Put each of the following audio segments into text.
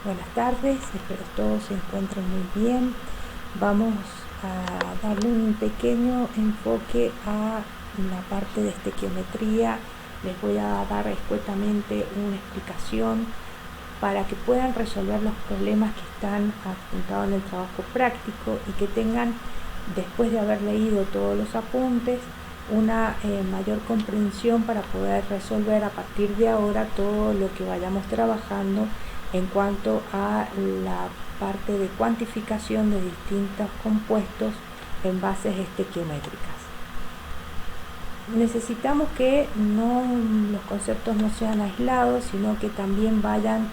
Buenas tardes, espero todos se encuentren muy bien. Vamos a darle un pequeño enfoque a la parte de estequiometría. Les voy a dar escuetamente una explicación para que puedan resolver los problemas que están apuntados en el trabajo práctico y que tengan, después de haber leído todos los apuntes, una mayor comprensión para poder resolver a partir de ahora todo lo que vayamos trabajando en cuanto a la parte de cuantificación de distintos compuestos en bases estequiométricas. Necesitamos que los conceptos no sean aislados, sino que también vayan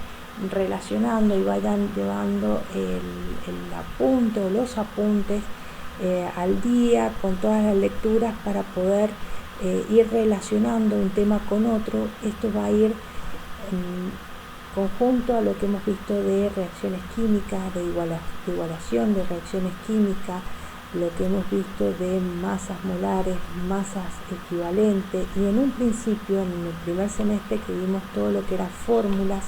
relacionando y vayan llevando el apunte o los apuntes al día con todas las lecturas para poder ir relacionando un tema con otro. Esto va a ir conjunto a lo que hemos visto de reacciones químicas, de igualación de reacciones químicas, lo que hemos visto de masas molares, masas equivalentes, y en un principio, en el primer semestre, que vimos todo lo que eran fórmulas,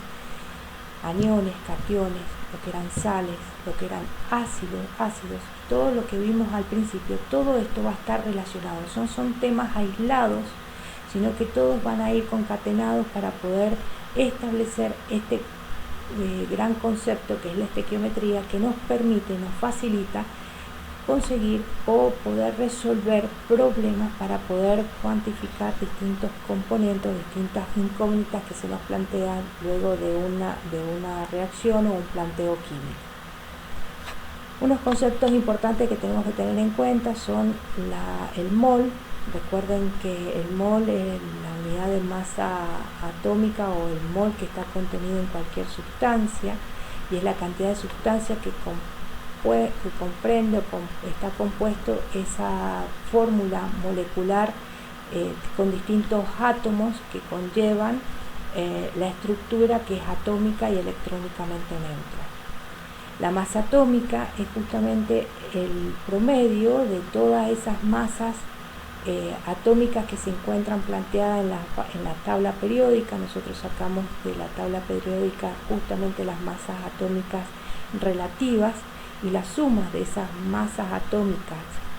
aniones, cationes, lo que eran sales, lo que eran ácidos, todo lo que vimos al principio, todo esto va a estar relacionado. Son temas aislados, sino que todos van a ir concatenados para poder establecer este gran concepto que es la estequiometría, que nos permite, nos facilita conseguir o poder resolver problemas para poder cuantificar distintos componentes, distintas incógnitas que se nos plantean luego de una reacción o un planteo químico. Unos conceptos importantes que tenemos que tener en cuenta son el mol. Recuerden que el mol es la unidad de masa atómica o el mol que está contenido en cualquier sustancia, y es la cantidad de sustancia que comprende o está compuesto esa fórmula molecular con distintos átomos que conllevan la estructura que es atómica y electrónicamente neutra. La masa atómica es justamente el promedio de todas esas masas atómicas que se encuentran planteadas en la tabla periódica. Nosotros sacamos de la tabla periódica justamente las masas atómicas relativas, y las sumas de esas masas atómicas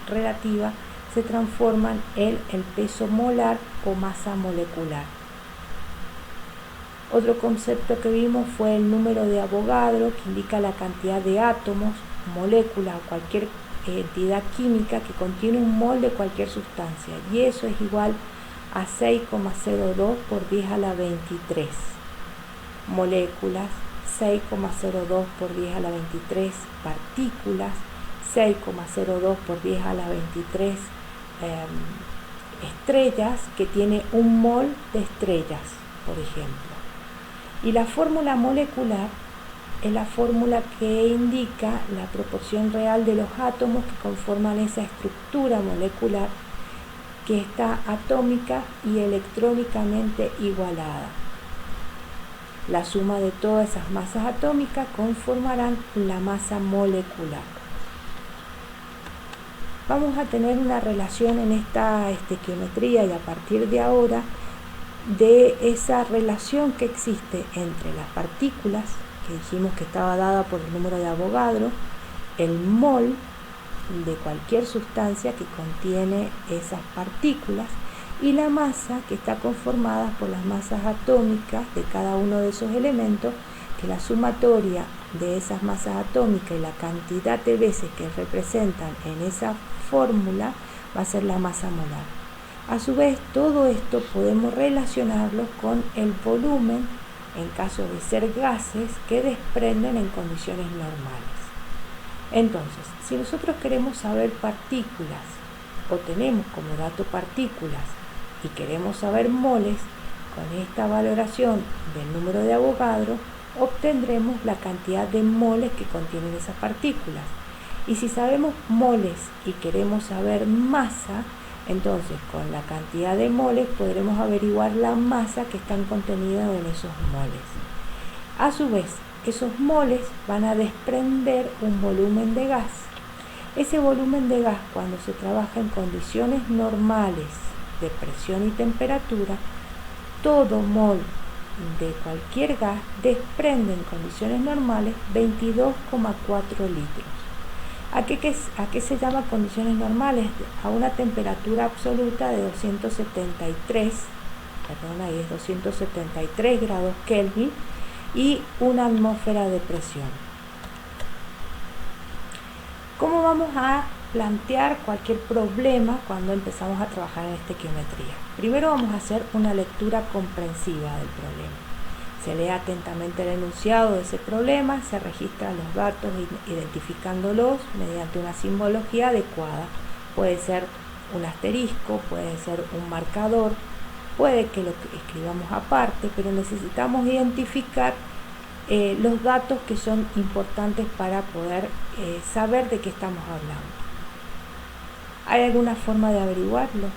relativas se transforman en el peso molar o masa molecular. Otro concepto que vimos fue el número de Avogadro, que indica la cantidad de átomos, moléculas o cualquier entidad química que contiene un mol de cualquier sustancia, y eso es igual a 6,02 por 10 a la 23 moléculas, 6,02 por 10 a la 23 partículas, 6,02 por 10 a la 23 estrellas, que tiene un mol de estrellas, por ejemplo. Y la fórmula molecular es la fórmula que indica la proporción real de los átomos que conforman esa estructura molecular, que está atómica y electrónicamente igualada. La suma de todas esas masas atómicas conformarán la masa molecular. Vamos a tener una relación en esta estequiometría, y a partir de ahora, de esa relación que existe entre las partículas, que dijimos que estaba dada por el número de Avogadro, el mol de cualquier sustancia que contiene esas partículas, y la masa, que está conformada por las masas atómicas de cada uno de esos elementos, que la sumatoria de esas masas atómicas y la cantidad de veces que representan en esa fórmula va a ser la masa molar. A su vez, todo esto podemos relacionarlo con el volumen, en caso de ser gases, que desprenden en condiciones normales. Entonces, si nosotros queremos saber partículas, o tenemos como dato partículas, y queremos saber moles, con esta valoración del número de Avogadro obtendremos la cantidad de moles que contienen esas partículas. Y si sabemos moles y queremos saber masa, entonces con la cantidad de moles podremos averiguar la masa que están contenidas en esos moles. A su vez, esos moles van a desprender un volumen de gas. Ese volumen de gas, cuando se trabaja en condiciones normales de presión y temperatura, todo mol de cualquier gas desprende en condiciones normales 22,4 litros. ¿A qué se llama condiciones normales? A una temperatura absoluta de 273 grados Kelvin y una atmósfera de presión. ¿Cómo vamos a plantear cualquier problema cuando empezamos a trabajar en estequiometría? Primero vamos a hacer una lectura comprensiva del problema. Se lee atentamente el enunciado de ese problema, se registran los datos identificándolos mediante una simbología adecuada. Puede ser un asterisco, puede ser un marcador, puede que lo escribamos aparte, pero necesitamos identificar los datos que son importantes para poder saber de qué estamos hablando. ¿Hay alguna forma de averiguarlo?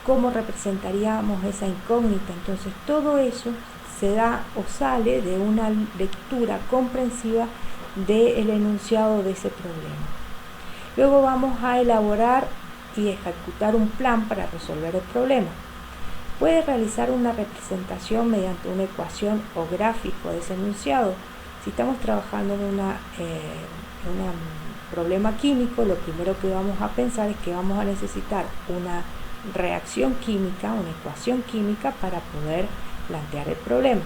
¿Cómo representaríamos esa incógnita? Entonces todo eso se da o sale de una lectura comprensiva del enunciado de ese problema. Luego vamos a elaborar y ejecutar un plan para resolver el problema. Puede realizar una representación mediante una ecuación o gráfico de ese enunciado. Si estamos trabajando en un problema químico, lo primero que vamos a pensar es que vamos a necesitar una reacción química, una ecuación química para poder plantear el problema.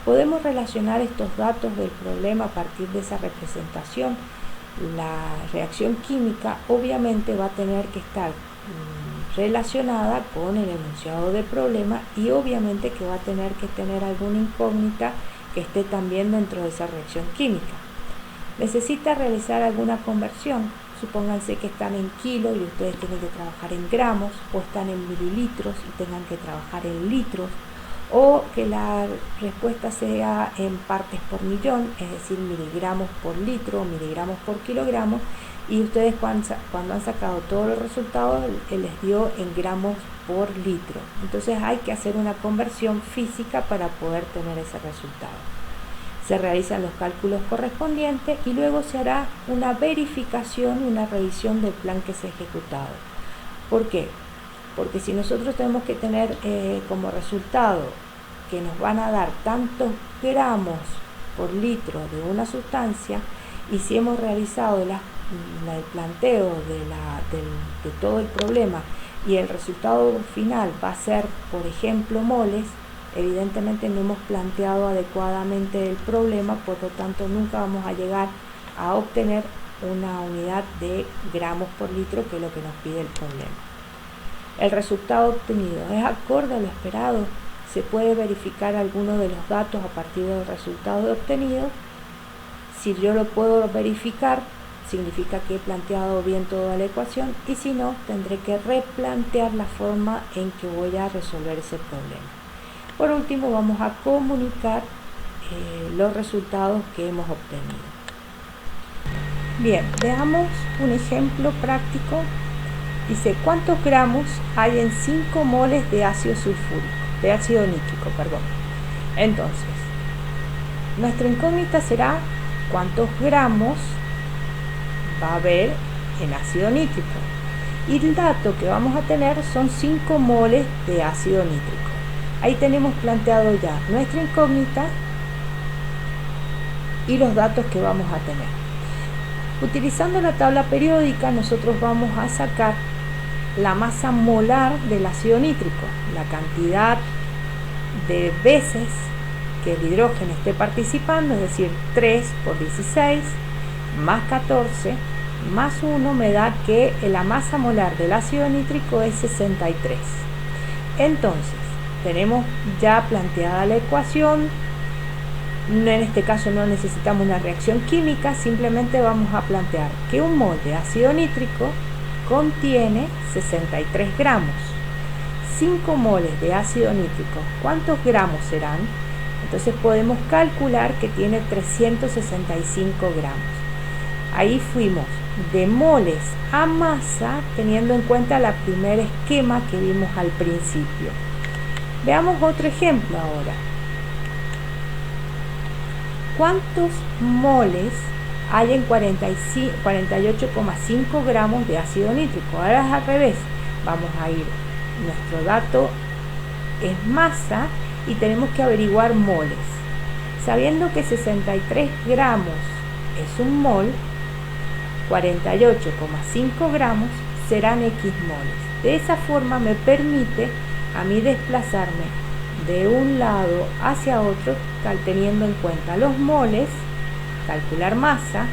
Podemos relacionar estos datos del problema a partir de esa representación. La reacción química obviamente va a tener que estar relacionada con el enunciado del problema y obviamente que va a tener que tener alguna incógnita que esté también dentro de esa reacción química. Necesita realizar alguna conversión. Supónganse que están en kilos y ustedes tienen que trabajar en gramos, o están en mililitros y tengan que trabajar en litros, o que la respuesta sea en partes por millón, es decir, miligramos por litro o miligramos por kilogramo, y ustedes cuando han sacado todos los resultados les dio en gramos por litro. Entonces hay que hacer una conversión física para poder tener ese resultado. Se realizan los cálculos correspondientes y luego se hará una verificación y una revisión del plan que se ha ejecutado. ¿Por qué? Porque si nosotros tenemos que tener como resultado que nos van a dar tantos gramos por litro de una sustancia, y si hemos realizado el planteo de todo el problema y el resultado final va a ser, por ejemplo, moles, evidentemente no hemos planteado adecuadamente el problema, por lo tanto nunca vamos a llegar a obtener una unidad de gramos por litro, que es lo que nos pide el problema. El resultado obtenido es acorde a lo esperado. Se puede verificar alguno de los datos a partir del resultado obtenido. Si yo lo puedo verificar, significa que he planteado bien toda la ecuación, y si no, tendré que replantear la forma en que voy a resolver ese problema. Por último, vamos a comunicar los resultados que hemos obtenido. Bien, veamos un ejemplo práctico. Dice, ¿cuántos gramos hay en 5 moles de ácido sulfúrico? De ácido nítrico, perdón. Entonces, nuestra incógnita será cuántos gramos va a haber en ácido nítrico. Y el dato que vamos a tener son 5 moles de ácido nítrico. Ahí tenemos planteado ya nuestra incógnita y los datos que vamos a tener. Utilizando la tabla periódica, nosotros vamos a sacar la masa molar del ácido nítrico, la cantidad de veces que el hidrógeno esté participando, es decir, 3 por 16 más 14 más 1 me da que la masa molar del ácido nítrico es 63. Entonces, tenemos ya planteada la ecuación. En este caso no necesitamos una reacción química, simplemente vamos a plantear que un mol de ácido nítrico contiene 63 gramos. 5 moles de ácido nítrico, ¿cuántos gramos serán? Entonces podemos calcular que tiene 365 gramos. Ahí fuimos de moles a masa, teniendo en cuenta el primer esquema que vimos al principio. Veamos otro ejemplo ahora. ¿Cuántos moles hay en 48,5 gramos de ácido nítrico? Ahora es al revés. Vamos a ir, nuestro dato es masa y tenemos que averiguar moles. Sabiendo que 63 gramos es un mol, 48,5 gramos serán X moles. De esa forma me permite a mí desplazarme de un lado hacia otro teniendo en cuenta los moles, calcular masa,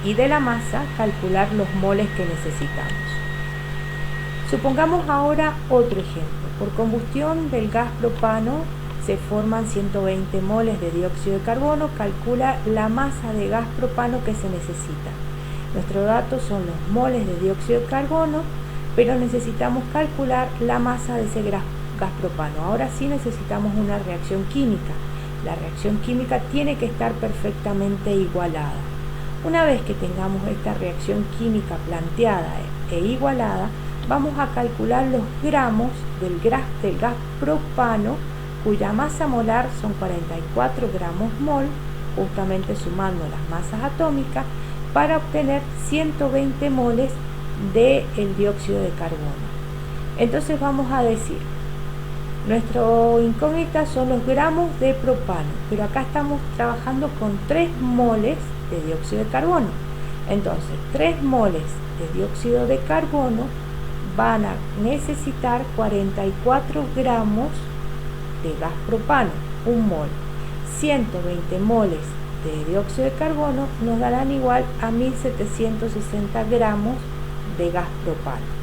y de la masa calcular los moles que necesitamos. Supongamos ahora otro ejemplo. Por combustión del gas propano se forman 120 moles de dióxido de carbono. Calcula la masa de gas propano que se necesita. Nuestros datos son los moles de dióxido de carbono, pero necesitamos calcular la masa de ese gas propano. Ahora sí necesitamos una reacción química. La reacción química tiene que estar perfectamente igualada. Una vez que tengamos esta reacción química planteada e igualada, vamos a calcular los gramos del gas propano, cuya masa molar son 44 gramos mol, justamente sumando las masas atómicas, para obtener 120 moles del dióxido de carbono. Entonces vamos a decir, nuestro incógnita son los gramos de propano, pero acá estamos trabajando con 3 moles de dióxido de carbono. Entonces 3 moles de dióxido de carbono van a necesitar 44 gramos de gas propano, un mol. 120 moles de dióxido de carbono nos darán igual a 1760 gramos de gas propano.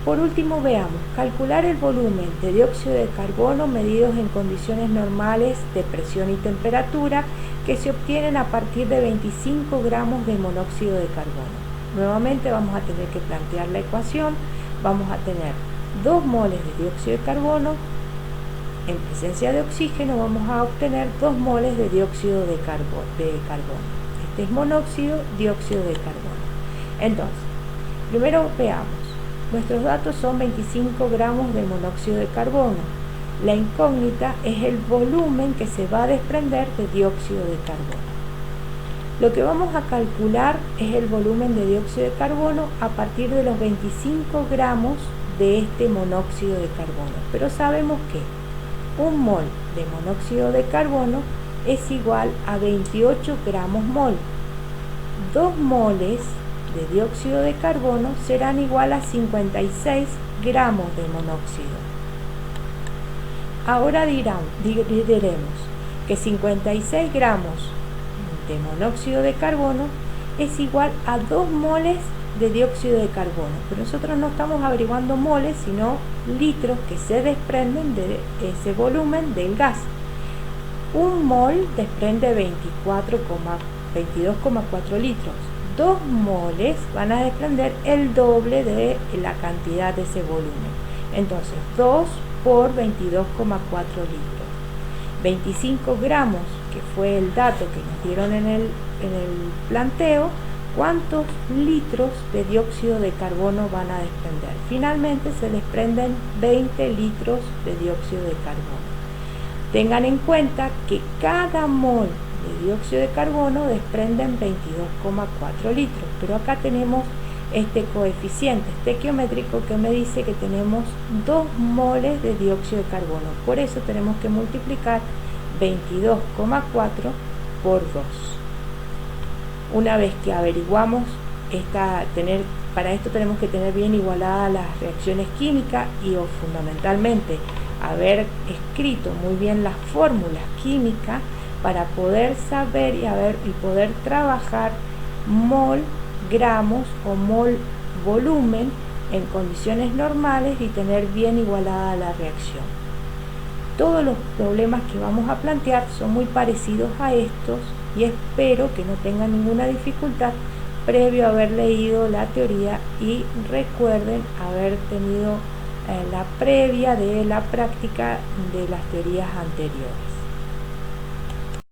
Por último, veamos, calcular el volumen de dióxido de carbono medidos en condiciones normales de presión y temperatura que se obtienen a partir de 25 gramos de monóxido de carbono. Nuevamente vamos a tener que plantear la ecuación. Vamos a tener 2 moles de dióxido de carbono. En presencia de oxígeno vamos a obtener 2 moles de dióxido de carbono. Este es monóxido, dióxido de carbono. Entonces, primero veamos. Nuestros datos son 25 gramos de monóxido de carbono. La incógnita es el volumen que se va a desprender de dióxido de carbono. Lo que vamos a calcular es el volumen de dióxido de carbono a partir de los 25 gramos de este monóxido de carbono. Pero sabemos que un mol de monóxido de carbono es igual a 28 gramos mol. 2 moles de dióxido de carbono serán igual a 56 gramos de monóxido. Ahora diremos que 56 gramos de monóxido de carbono es igual a 2 moles de dióxido de carbono, pero nosotros no estamos averiguando moles, sino litros que se desprenden de ese volumen del gas. Un mol desprende 22,4 litros. 2 moles van a desprender el doble de la cantidad de ese volumen. Entonces 2 por 22,4 litros. 25 gramos, que fue el dato que nos dieron en el planteo. ¿Cuántos litros de dióxido de carbono van a desprender? Finalmente se desprenden 20 litros de dióxido de carbono. Tengan en cuenta que cada mol de dióxido de carbono desprenden 22,4 litros, pero acá tenemos este coeficiente estequiométrico que me dice que tenemos 2 moles de dióxido de carbono. Por eso tenemos que multiplicar 22,4 por 2. Una vez que averiguamos para esto tenemos que tener bien igualadas las reacciones químicas y fundamentalmente haber escrito muy bien las fórmulas químicas para poder saber y poder trabajar mol, gramos o mol, volumen en condiciones normales y tener bien igualada la reacción. Todos los problemas que vamos a plantear son muy parecidos a estos y espero que no tengan ninguna dificultad previo a haber leído la teoría y recuerden haber tenido la previa de la práctica de las teorías anteriores.